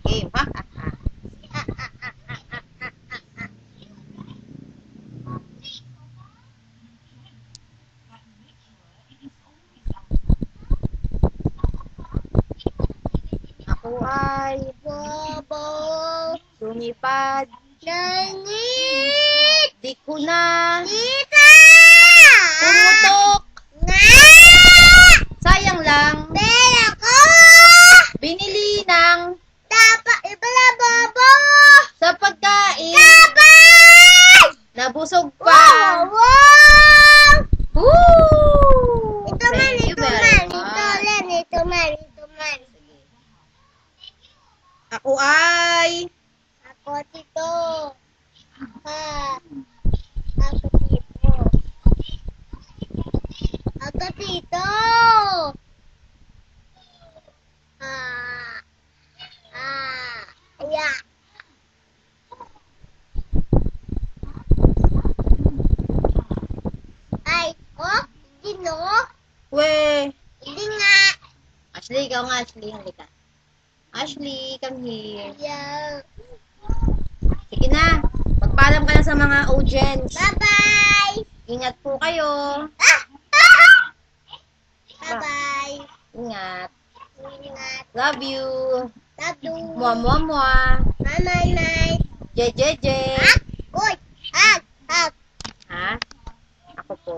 game. Ha? Ako ay Bobo. lumipad. Langit. Di ko na Tita. pumutok. Nga. Sayang lang. Pera ko. Binili ng Dapat ibala bobo. sa pagkain. Dapat. Nabusog Wow. pa. Wow. Woo! Ito man, Thank you ito very man, much. ito man, ito man, ito man. Ako ay Ako tito. Ha. Ako tito. Ako tito. Ha. Ha. Ya. Ay, oh, hindi no? we. Hindi nga. Ashley, ikaw nga, Ashley. Halika. Ashley, come here. Yeah. Sige na. Magpaalam ka na sa mga audience. Bye-bye. Ingat po kayo. Bye-bye. Ingat. Ingat. Love you. Love you. Mua, mua, mua. Night. Je, je, je. Uy! Hag! Hag! Ha? Ako po.